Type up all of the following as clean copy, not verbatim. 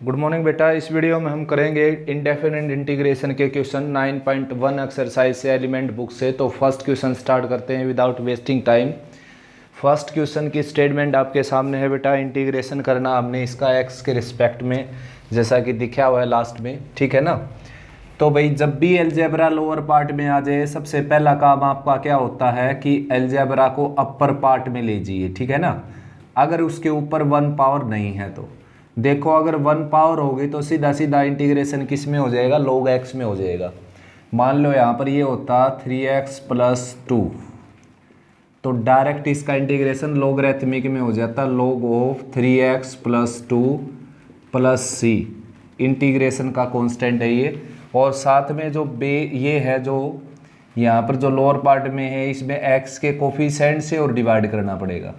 Good morning बेटा। इस video में हम करेंगे इंडेफिनिट इंटीग्रेशन के क्वेश्चन 9.1 एक्सरसाइज से एलिमेंट बुक से। तो फर्स्ट क्वेश्चन स्टार्ट करते हैं without wasting time. First question की स्टेटमेंट आपके सामने है बेटा। इंटीग्रेशन करना हमने इसका एक्स के रिस्पेक्ट में, जैसा कि दिखा हुआ है लास्ट में, ठीक है ना। तो भाई जब भी अलजेब्रा लोअर पार्ट में आ जाए, सबसे पहला काम आपका क्या होता है कि अलजेब्रा को अपर पार्ट में लीजिए, ठीक है ना। अगर उसके ऊपर 1 पावर नहीं है तो देखो, अगर 1 पावर होगी तो सीधा सीधा इंटीग्रेशन किस में हो जाएगा, log x में हो जाएगा। मान लो यहाँ पर ये होता 3x + 2, तो डायरेक्ट इसका इंटीग्रेशन लोगरिथमिक में हो जाता log of 3x + 2 + c। Integration का कांस्टेंट है ये। और साथ में जो ये है, जो यहाँ पर जो लोअर पार्ट में है, इसमें x के कोफिशिएंट से और डिवाइड करना पड़ेगा।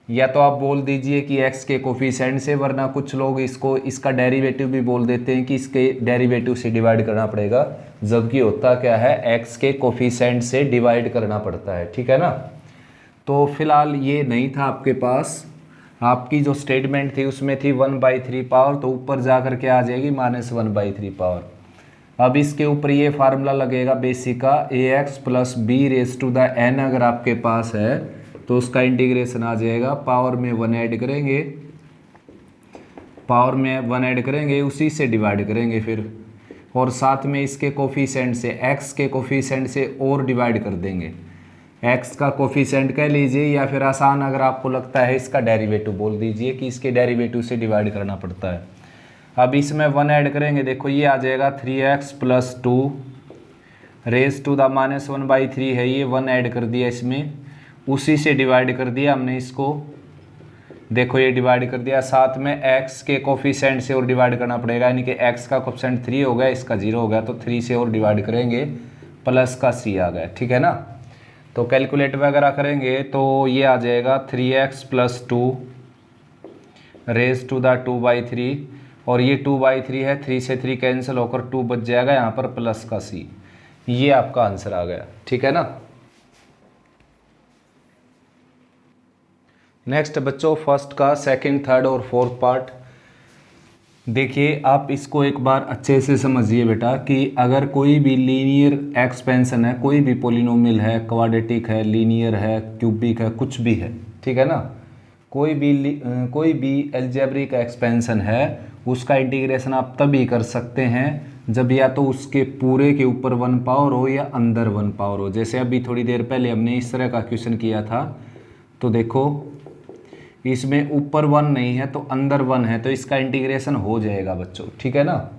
या तो आप बोल दीजिए कि x के कोफिशिएंट से, वरना कुछ लोग इसका डेरिवेटिव भी बोल देते हैं कि इसके डेरिवेटिव से डिवाइड करना पड़ेगा, जबकि होता क्या है x के कोफिशिएंट से डिवाइड करना पड़ता है, ठीक है ना। तो फिलहाल ये नहीं था आपके पास, आपकी जो स्टेटमेंट थी उसमें थी 1/3 पावर, तो ऊपर जा कर के आ जाएगी -1/3 पावर। अब इसके ऊपर ये फार्मूला लगेगा बेसिक का, ax + b⁴n अगर आपके पास है तो उसका इंटीग्रेशन आ जाएगा। पावर में 1 ऐड करेंगे, पावर में 1 ऐड करेंगे, उसी से डिवाइड करेंगे फिर, और साथ में इसके कोफिशिएंट से, x के कोफिशिएंट से और डिवाइड कर देंगे। x का कोफिशिएंट कह लीजिए, या फिर आसान अगर आपको लगता है इसका डेरिवेटिव बोल दीजिए कि इसके डेरिवेटिव से डिवाइड करना पड़ता है। अब इसमें 1 ऐड करेंगे, देखो ये आ जाएगा 3x + 2 raised to the -1/3 है, ये 1 ऐड कर दिया इसमें, उसी से डिवाइड कर दिया हमने इसको, देखो ये डिवाइड कर दिया। साथ में x के कोफिशिएंट से और डिवाइड करना पड़ेगा, यानी कि x का कोफिशिएंट 3 हो गया, इसका 0 हो गया, तो 3 से और डिवाइड करेंगे, प्लस का c आ गया, ठीक है ना। तो कैलकुलेट वगैरह करेंगे तो ये आ जाएगा 3x + 2 raised to the 2/3, और ये 2/3 है, 3 से 3 कैंसिल होकर 2 बच जाएगा यहाँ पर, प्लस का c। ये आपका आंसर आ गया, ठीक है ना। नेक्स्ट बच्चों, फर्स्ट का सेकंड, थर्ड और फोर्थ पार्ट देखिए। आप इसको एक बार अच्छे से समझिए बेटा कि अगर कोई भी लीनियर एक्सपेंशन है, कोई भी पोलिनोमियल है, क्वाड्रेटिक है, लीनियर है, क्यूबिक है, कुछ भी है, ठीक है ना, कोई भी अलजेब्रिक एक्सपेंशन है, उसका इंटीग्रेशन आप तभी कर सकते हैं जब या तो उसके पूरे के ऊपर 1 पावर हो या अंदर 1 पावर हो। जैसे अभी थोड़ी देर पहले हमने इस तरह का क्वेश्चन किया था, तो देखो इसमें ऊपर 1 नहीं है तो अंदर 1 है, तो इसका इंटीग्रेशन हो जाएगा बच्चों, ठीक है ना।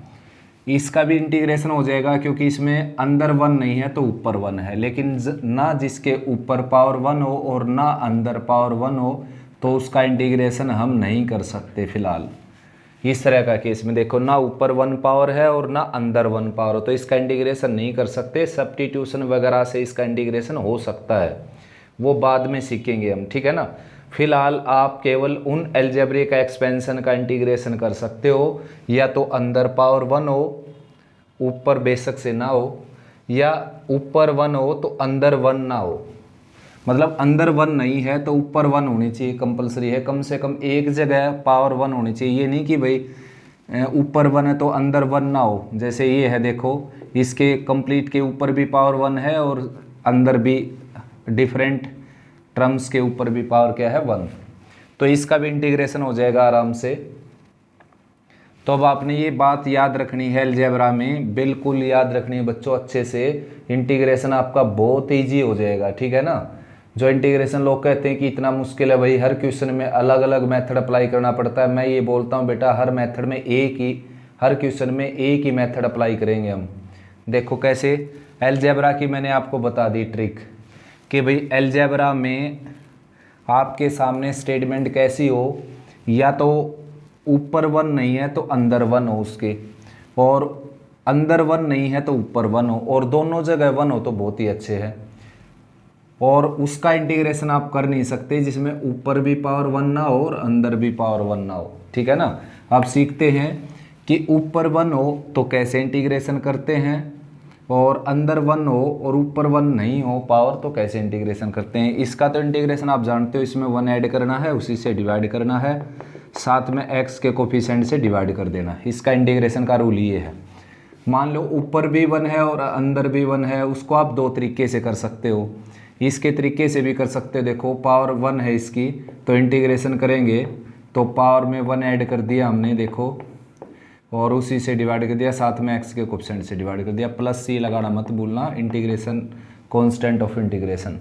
इसका भी इंटीग्रेशन हो जाएगा क्योंकि इसमें अंदर 1 नहीं है तो ऊपर 1 है, लेकिन ना जिसके ऊपर पावर 1 हो और ना अंदर पावर 1 हो, तो उसका इंटीग्रेशन हम नहीं कर सकते फिलहाल। इस तरह का केस में देखो, ना ऊपर 1 पावर है और ना अंदर 1 पावर हो, तो इसका इंटीग्रेशन नहीं कर सकते। सब्स्टिट्यूशन वगैरह से इसका इंटीग्रेशन हो सकता है, वो बाद में सीखेंगे हम, ठीक है ना। फिलहाल आप केवल उन अलजेब्रिक एक्सपेंशन का इंटीग्रेशन कर सकते हो, या तो अंदर पावर 1 हो, ऊपर बेशक से ना हो, या ऊपर 1 हो तो अंदर 1 ना हो। मतलब अंदर 1 नहीं है तो ऊपर 1 होनी चाहिए, कंपलसरी है, कम से कम एक जगह पावर 1 होनी चाहिए। ये नहीं कि भाई ऊपर 1 है तो अंदर 1 ना हो। जैसे ये है, देखो इसके कंप्लीट के ऊपर भी पावर 1 है और अंदर भी डिफरेंट टर्म्स के ऊपर भी पावर क्या है, 1, तो इसका भी इंटीग्रेशन हो जाएगा आराम से। तो अब आपने ये बात याद रखनी है, अलजेब्रा में बिल्कुल याद रखनी है बच्चों अच्छे से, इंटीग्रेशन आपका बहुत ईजी हो जाएगा, ठीक है ना। जो इंटीग्रेशन लोग कहते हैं कि इतना मुश्किल है, भाई हर क्वेश्चन में अलग अलग मेथड अप्लाई करना पड़ता है, मैं ये बोलता हूँ बेटा हर मेथड में हर क्वेश्चन में एक ही मेथड अप्लाई करेंगे हम। देखो कैसे, अलजेब्रा की मैंने आपको बता दी ट्रिक कि भाई अलजेब्रा में आपके सामने स्टेटमेंट कैसी हो, या तो ऊपर 1 नहीं है तो अंदर 1 हो उसके, और अंदर 1 नहीं है तो ऊपर 1 हो, और दोनों जगह 1 हो तो बहुत ही अच्छे है। और उसका इंटीग्रेशन आप कर नहीं सकते जिसमें ऊपर भी पावर 1 ना हो और अंदर भी पावर 1 ना हो, ठीक है ना। अब सीखते हैं कि ऊपर 1 हो तो कैसे इंटीग्रेशन करते हैं, और अंदर 1 हो और ऊपर 1 नहीं हो पावर तो कैसे इंटीग्रेशन करते हैं। इसका तो इंटीग्रेशन आप जानते हो, इसमें 1 ऐड करना है, उसी से डिवाइड करना है। साथ में x के कोफिशिएंट से डिवाइड कर देना। इसका इंटीग्रेशन का रूल ये है। मान लो ऊपर भी 1 है और अंदर भी 1 है, उसको आप दो तरीके से कर सकते हो। इसके तरीके से भी कर सकते हो, देखो पावर 1 है इसकी, तो इंटीग्रेशन करेंगे तो पावर में 1 ऐड कर दिया हमने, देखो, और उसी से डिवाइड कर दिया, साथ में x के कोफिशिएंट से डिवाइड कर दिया। प्लस सी लगाना मत भूलना, इंटीग्रेशन कांस्टेंट ऑफ इंटीग्रेशन,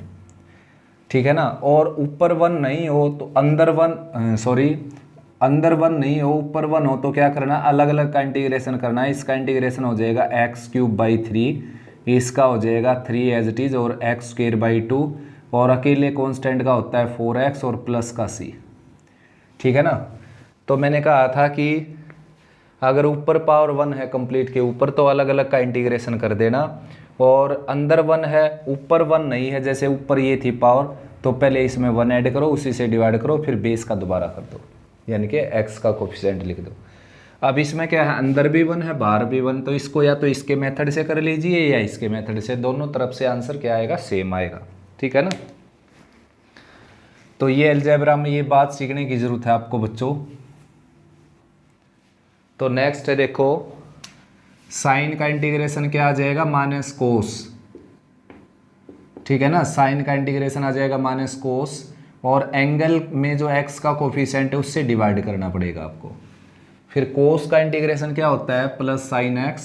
ठीक है ना। और ऊपर 1 नहीं हो तो अंदर 1 नहीं हो, ऊपर 1 हो तो क्या करना, अलग अलग का इंटीग्रेशन करना है। इसका इंटीग्रेशन हो जाएगा x³/3, इसका हो जाएगा 3 एज इट इज, और x²/2, और अकेले कांस्टेंट का होता है 4x और प्लस का c, ठीक है ना। तो मैंने कहा था कि अगर ऊपर पावर 1 है कंप्लीट के ऊपर तो अलग अलग का इंटीग्रेशन कर देना, और अंदर 1 है ऊपर 1 नहीं है, jैसे ऊपर ये थी पावर, तो पहले इसमें 1 ऐड करो, उसी से डिवाइड करो, फिर बेस का दोबारा कर दो, यानी कि x का कोफिशिएंट लिख दो। अब इसमें क्या है, अंदर भी 1 है बाहर भी 1, तो इसको या तो इसके मेथड से कर लीजिए या इसके मेथड से, दोनों तरफ से आंसर क्या आएगा, सेम आएगा, ठीक है ना। तो ये अलजेब्रा में ये बात सीखने की जरूरत है आपको बच्चों। तो नेक्स्ट है, देखो साइन का इंटीग्रेशन क्या आ जाएगा, माइनस कोस, ठीक है ना। साइन का इंटीग्रेशन आ जाएगा माइनस कोस, और एंगल में जो x का कोफिशिएंट है उससे डिवाइड करना पड़ेगा आपको। फिर कोस का इंटीग्रेशन क्या होता है, प्लस साइन x,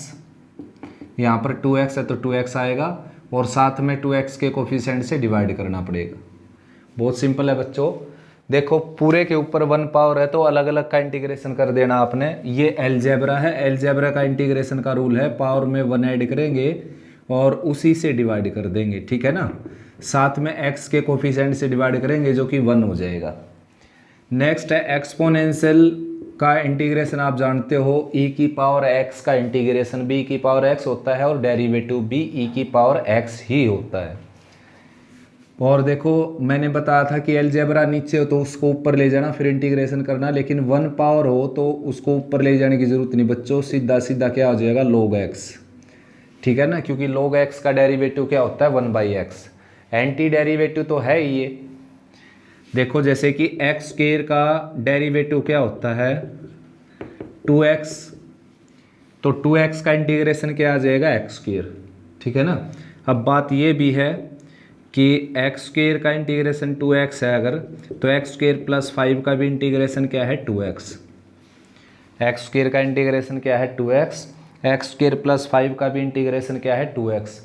यहाँ पर 2x है तो 2x आएगा, और साथ में 2x के कोफिशिएंट से डिवाइड करना पड़ेगा। बहुत सिंपल है बच्चों। देखो पूरे के ऊपर 1 पावर है तो अलग अलग का इंटीग्रेशन कर देना आपने। ये अलजेब्रा है, अलजेब्रा का इंटीग्रेशन का रूल है, पावर में 1 ऐड करेंगे और उसी से डिवाइड कर देंगे, ठीक है ना। साथ में x के कोफिशिएंट से डिवाइड करेंगे जो कि 1 हो जाएगा। नेक्स्ट है एक्सपोनेंशियल का इंटीग्रेशन, आप जानते हो e की पावर x का इंटीग्रेशन b की पावर x होता है, और डेरिवेटिव भी e की पावर x ही होता है। और देखो मैंने बताया था कि अलजेब्रा नीचे हो तो उसको ऊपर ले जाना फिर इंटीग्रेशन करना, लेकिन 1 पावर हो तो उसको ऊपर ले जाने की जरूरत नहीं बच्चों, सीधा सीधा क्या हो जाएगा, log x, ठीक है ना, क्योंकि log x का डेरिवेटिव क्या होता है, 1/x। एंटी डेरिवेटिव तो है ही ये। देखो जैसे कि x² का डेरिवेटिव क्या होता है, 2x, तो 2x का इंटीग्रेशन क्या आ जाएगा, x², ठीक है ना। अब बात ये भी है कि x² का इंटीग्रेशन 2x है अगर, तो x² + 5 का भी इंटीग्रेशन क्या है, 2x। x² का इंटीग्रेशन क्या है, 2x, x² + 5 का भी इंटीग्रेशन क्या है, 2x।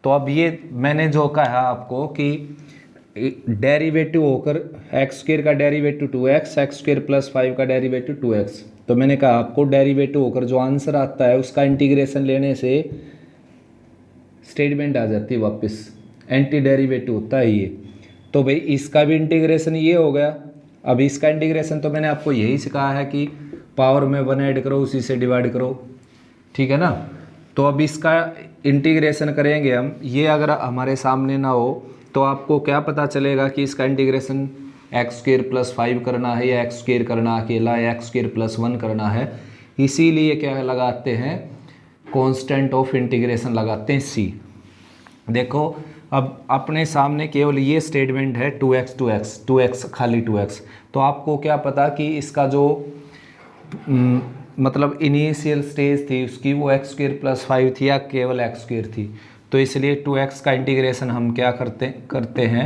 तो अब ये मैंने जो कहा आपको कि डेरिवेटिव होकर x² का डेरिवेटिव 2x, x² + 5 का डेरिवेटिव 2x, तो मैंने कहा आपको डेरिवेटिव होकर जो आंसर आता है उसका इंटीग्रेशन लेने से स्टेटमेंट आ जाती है वापस, एंटी डेरिवेटिव होता है ये। तो भाई इसका भी इंटीग्रेशन ये हो गया। अब इसका इंटीग्रेशन तो मैंने आपको यही सिखाया है कि पावर में 1 ऐड करो उसी से डिवाइड करो, ठीक है ना। तो अब इसका इंटीग्रेशन करेंगे हम, ये अगर हमारे सामने ना हो तो आपको क्या पता चलेगा कि इसका इंटीग्रेशन x² + 5 करना है या x² करना अकेला, या x² + 1 करना है। इसीलिए क्या लगाते हैं, कांस्टेंट ऑफ इंटीग्रेशन लगाते हैं c। देखो अब अपने सामने केवल ये स्टेटमेंट है 2x खाली 2x, तो आपको क्या पता कि इसका जो मतलब इनिशियल स्टेज थी उसकी वो x² + 5 थी या केवल x² थी। तो इसलिए 2x का इंटीग्रेशन हम क्या करते हैं,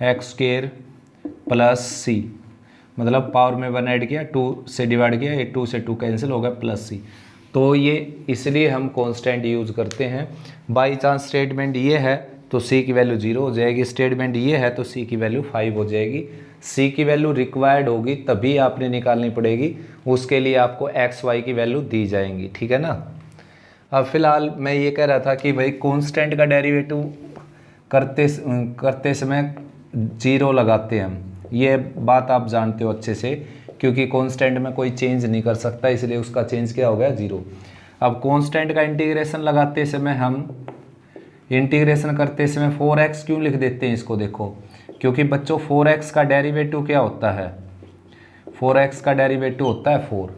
x² + c, मतलब पावर में 1 ऐड किया, 2 से डिवाइड किया, ये 2 से 2 कैंसिल हो गया, +c। तो ये इसलिए हम कांस्टेंट यूज़ करते हैं। बाई चांस स्टेटमेंट ये है तो c की वैल्यू 0 हो जाएगी, स्टेटमेंट ये है तो c की वैल्यू 5 हो जाएगी। c की वैल्यू रिक्वायर्ड होगी तभी आपने निकालनी पड़ेगी, उसके लिए आपको x y की वैल्यू दी जाएंगी, ठीक है ना। अब फिलहाल मैं ये कह रहा था कि भाई कांस्टेंट का डेरिवेटिव करते समय 0 लगाते हैं हम, ये बात आप जानते हो अच्छे से, क्योंकि कांस्टेंट में कोई चेंज नहीं कर सकता, इसलिए उसका चेंज क्या हो गया, 0। अब कांस्टेंट का इंटीग्रेशन लगाते समय हम इंटीग्रेशन करते समय 4x क्यों लिख देते हैं इसको, देखो क्योंकि बच्चों 4x का डेरिवेटिव क्या होता है, 4x का डेरिवेटिव होता है 4,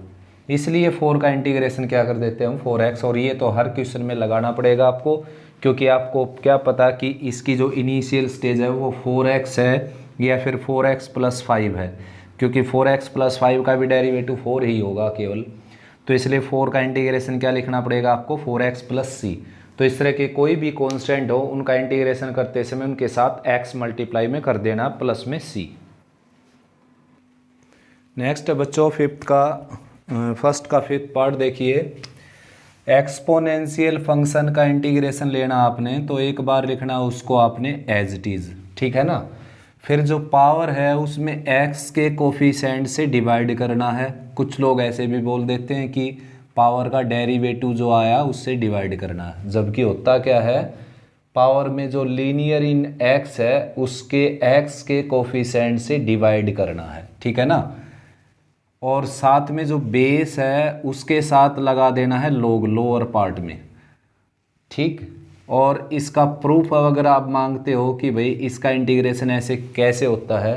इसलिए 4 का इंटीग्रेशन क्या कर देते हैं हम, 4x। और ये तो हर क्वेश्चन में लगाना पड़ेगा आपको, क्योंकि आपको क्या पता कि इसकी जो इनिशियल स्टेज है वो 4x है या फिर 4x + 5 है, क्योंकि 4x+5 का भी डेरिवेटिव 4 ही होगा केवल, तो इसलिए 4 का इंटीग्रेशन क्या लिखना पड़ेगा आपको, 4x+c। तो इस तरह के कोई भी कॉन्स्टेंट हो उनका इंटीग्रेशन करते समय उनके साथ x मल्टीप्लाई में कर देना प्लस में c। नेक्स्ट है बच्चों फर्स्ट का फिफ्थ पार्ट देखिए। एक्सपोनेंशियल फंक्शन का इंटीग्रेशन लेना आपने, तो एक बार लिखना उसको आपने एज इट इज़, ठीक है ना। फिर जो पावर है उसमें x के कोफिशिएंट से डिवाइड करना है। कुछ लोग ऐसे भी बोल देते हैं कि पावर का डेरिवेटिव जो आया उससे डिवाइड करना है, जबकि होता क्या है, पावर में जो लीनियर इन x है उसके x के कोफिशिएंट से डिवाइड करना है, ठीक है ना। और साथ में जो बेस है उसके साथ लगा देना है लोग लोअर पार्ट में, ठीक। और इसका प्रूफ अगर आप मांगते हो कि भाई इसका इंटीग्रेशन ऐसे कैसे होता है,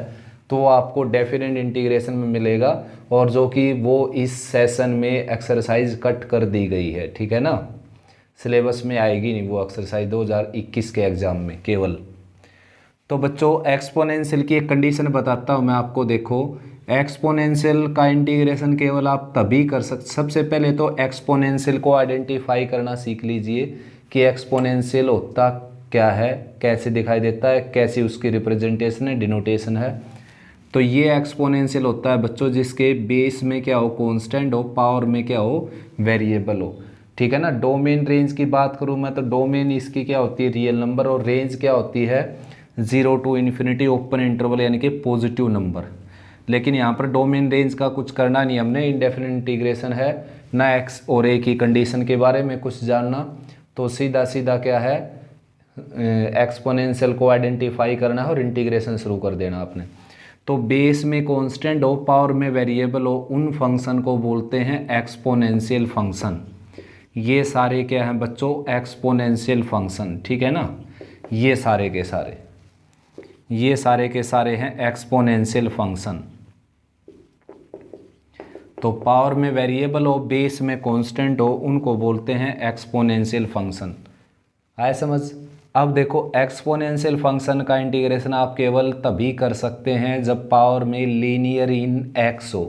तो आपको डेफिनेट इंटीग्रेशन में मिलेगा, और जो कि वो इस सेशन में एक्सरसाइज कट कर दी गई है, ठीक है ना। सिलेबस में आएगी नहीं वो एक्सरसाइज 2021 के एग्ज़ाम में केवल। तो बच्चों एक्सपोनेंशियल की एक कंडीशन बताता हूँ मैं आपको। देखो एक्सपोनेंशियल का इंटीग्रेशन केवल आप तभी कर सकते, सबसे पहले तो एक्सपोनेंशियल को आइडेंटिफाई करना सीख लीजिए कि एक्सपोनेंशियल होता क्या है, कैसे दिखाई देता है, कैसी उसकी रिप्रेजेंटेशन है, डिनोटेशन है। तो ये एक्सपोनेंशियल होता है बच्चों जिसके बेस में क्या हो, कांस्टेंट हो, पावर में क्या हो, वेरिएबल हो, ठीक है ना। डोमेन रेंज की बात करूँ मैं, तो डोमेन इसकी क्या होती है, रियल नंबर, और रेंज क्या होती है, 0 to ∞, ओपन इंटरवल यानी कि पॉजिटिव नंबर। लेकिन यहाँ पर डोमेन रेंज का कुछ करना नहीं हमने, इंडेफिनिट इंटीग्रेशन है ना, एक्स और ए की कंडीशन के बारे में कुछ जानना, तो सीधा सीधा क्या है, एक्सपोनेंशियल को आइडेंटिफाई करना है और इंटीग्रेशन शुरू कर देना आपने। तो बेस में कांस्टेंट हो, पावर में वेरिएबल हो, उन फंक्शन को बोलते हैं एक्सपोनेंशियल फंक्शन। ये सारे क्या हैं बच्चों, एक्सपोनेंशियल फंक्शन, ठीक है ना। ये सारे के सारे हैं एक्सपोनेंशियल फंक्शन। तो पावर में वेरिएबल हो, बेस में कांस्टेंट हो, उनको बोलते हैं एक्सपोनेंशियल फंक्शन। आए समझ। अब देखो एक्सपोनेंशियल फंक्शन का इंटीग्रेशन आप केवल तभी कर सकते हैं जब पावर में लीनियर इन x हो।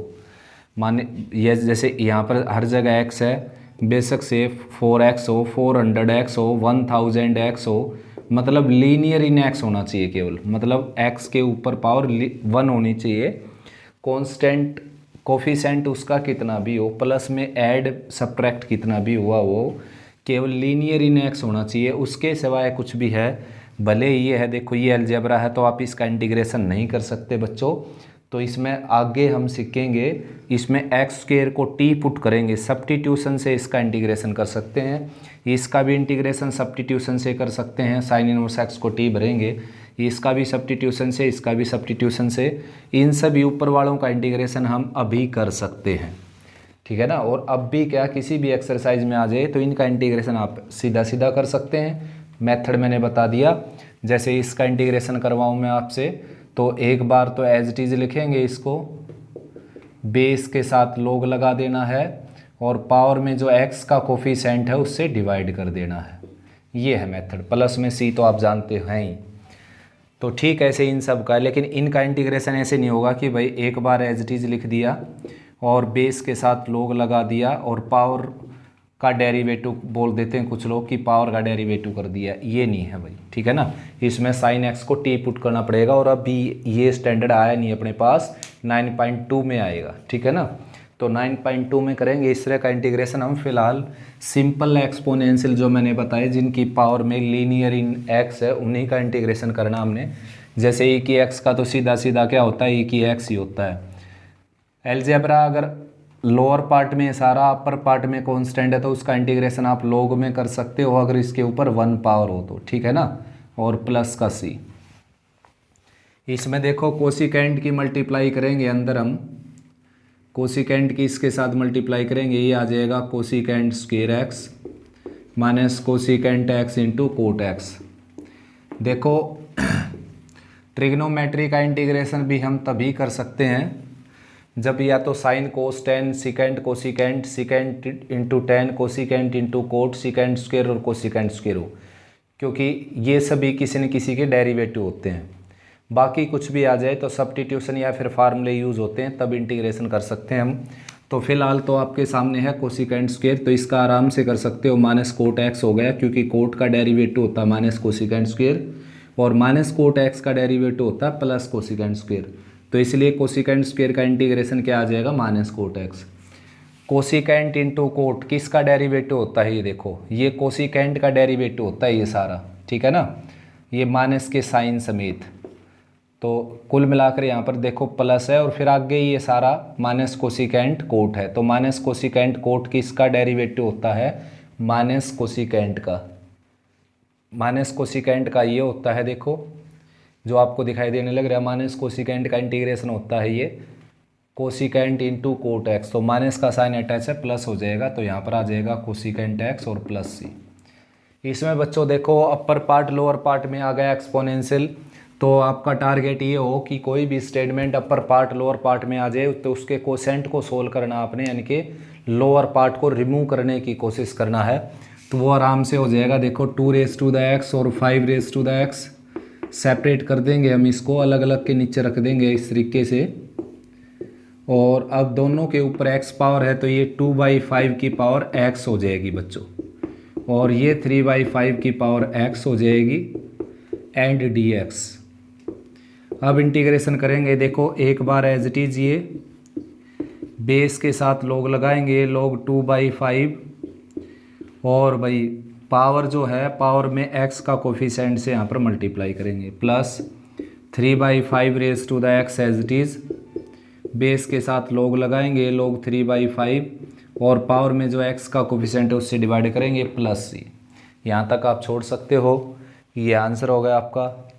माने ये जैसे यहाँ पर हर जगह x है, बेशक से 4x हो, 400x हो, 1000x हो, मतलब लीनियर इन x होना चाहिए केवल, मतलब x के ऊपर पावर 1 होनी चाहिए। कांस्टेंट कोफिशिएंट उसका कितना भी हो, प्लस में ऐड सब्ट्रैक्ट कितना भी हुआ, वो केवल लीनियर इन x होना चाहिए, उसके सिवाय कुछ भी है भले ये है। देखो ये अलजेब्रा है तो आप इसका इंटीग्रेशन नहीं कर सकते बच्चों, तो इसमें आगे हम सीखेंगे, इसमें एक्स स्क्वायर को टी पुट करेंगे, सब्स्टिट्यूशन से इसका इंटीग्रेशन कर सकते हैं। इसका भी इंटीग्रेशन सब्स्टिट्यूशन से कर सकते हैं, साइन इनवर्स एक्स को टी भरेंगे, इसका भी सब्स्टिट्यूशन से, इसका भी सब्स्टिट्यूशन से, इन सभी ऊपर वालों का इंटीग्रेशन हम अभी कर सकते हैं, ठीक है ना। और अब भी क्या किसी भी एक्सरसाइज में आ जाए तो इनका इंटीग्रेशन आप सीधा सीधा कर सकते हैं। मेथड मैंने बता दिया, जैसे इसका इंटीग्रेशन करवाऊँ मैं आपसे, तो एक बार तो एज इट इज़ लिखेंगे, इसको बेस के साथ लोग लगा देना है और पावर में जो x का कोफिशिएंट है उससे डिवाइड कर देना है। ये है मेथड, प्लस में c तो आप जानते हैं ही। तो ठीक ऐसे इन सब का, लेकिन इनका इंटीग्रेशन ऐसे नहीं होगा कि भाई एक बार एज इट इज़ लिख दिया और बेस के साथ लोग लगा दिया और पावर का डेरिवेटिव बोल देते हैं कुछ लोग कि पावर का डेरिवेटिव कर दिया, ये नहीं है भाई, ठीक है ना। इसमें साइन एक्स को टी पुट करना पड़ेगा, और अभी ये स्टैंडर्ड आया नहीं अपने पास, 9.2 में आएगा, ठीक है ना। तो 9.2 में करेंगे इस तरह का इंटीग्रेशन हम। फिलहाल सिंपल एक्सपोनेंशियल जो मैंने बताया जिनकी पावर में लीनियर इन एक्स है, उन्हीं का इंटीग्रेशन करना हमने। जैसे e की एक्स का तो सीधा सीधा क्या होता है, e की एक्स ही होता है। अलजेब्रा अगर लोअर पार्ट में सारा, अपर पार्ट में कांस्टेंट है, तो उसका इंटीग्रेशन आप लोग में कर सकते हो अगर इसके ऊपर 1 पावर हो तो, ठीक है ना, और प्लस का c। इसमें देखो कोसिकेंट की मल्टीप्लाई करेंगे, अंदर हम कोसिकेंट की इसके साथ मल्टीप्लाई करेंगे, ये आ जाएगा cosecant square x minus cosecant x into cot x. देखो ट्रिग्नोमेट्री का इंटीग्रेशन भी हम तभी कर सकते हैं जब या तो sine cos ten secant cosecant secant into ten cosecant into coat secant square और कोसिकेंट स्क्वायर हो, क्योंकि ये सभी किसी न किसी के डेरिवेटिव होते हैं। बाकी कुछ भी आ जाए तो सब्स्टिट्यूशन या फिर फार्मूले यूज़ होते हैं, तब इंटीग्रेशन कर सकते हैं हम। तो फिलहाल तो आपके सामने है कोसिकेंट स्क्वेयर, तो इसका आराम से कर सकते हो, माइनस कोट एक्स हो गया, क्योंकि कोट का डेरिवेटिव होता है माइनस कोसिकेंट स्क्वेयर और माइनस कोट एक्स का डेरिवेटिव होता है प्लस कोसिकेंट स्क्वेयर। तो इसलिए कोसिकेंट स्क्वेयर का इंटीग्रेशन क्या आ जाएगा, minus cot x. Cosecant into coat किसका डेरिवेटिव होता है, ये देखो, ये कोसिकेंट का डेरिवेटिव होता है ये सारा, ठीक है ना, ये माइनस के साइन समेत। तो कुल मिलाकर यहाँ पर देखो प्लस है और फिर आगे ये सारा माइनस कोसिकेंट कोट है। तो माइनस कोसिकेंट कोट किसका डेरिवेटिव होता है, माइनस कोसिकेंट का। माइनस कोसिकेंट का ये होता है, देखो जो आपको दिखाई देने लग रहा है, माइनस कोसिकेंट का इंटीग्रेशन होता है ये कोसिकेंट इंटू कोट एक्स। तो माइनस का साइन अटैच है, प्लस हो जाएगा, तो यहाँ पर आ जाएगा कोसिकेंट एक्स और प्लस सी। इसमें बच्चों देखो अपर पार्ट लोअर पार्ट में आ गया एक्सपोनेंशियल। तो आपका टारगेट ये हो कि कोई भी statement upper part lower part में आ जाए तो उसके कोसेंट को सोल्व करना आपने, यानी कि लोअर पार्ट को रिमूव करने की कोशिश करना है, तो वो आराम से हो जाएगा। देखो 2 और 5 सेपरेट कर देंगे हम, इसको अलग अलग के नीचे रख देंगे इस तरीके से। और अब दोनों के ऊपर x पावर है तो ये 2/5 की पावर x हो जाएगी बच्चों, और ये 3/5 की पावर x हो जाएगी एंड dx। अब इंटीग्रेशन करेंगे, देखो एक बार एज इट इज ये बेस के साथ लोग लगाएंगे, लोग 2/5 और भाई पावर जो है पावर में x का कोफिशिएंट से यहाँ पर मल्टीप्लाई करेंगे, plus 3/5 as it is, base के साथ लोग लगाएंगे, लोग 3/5 और पावर में जो x का कोफिशिएंट है उससे डिवाइड करेंगे, प्लस सी। यहाँ तक आप छोड़ सकते हो, ये आंसर हो गया आपका।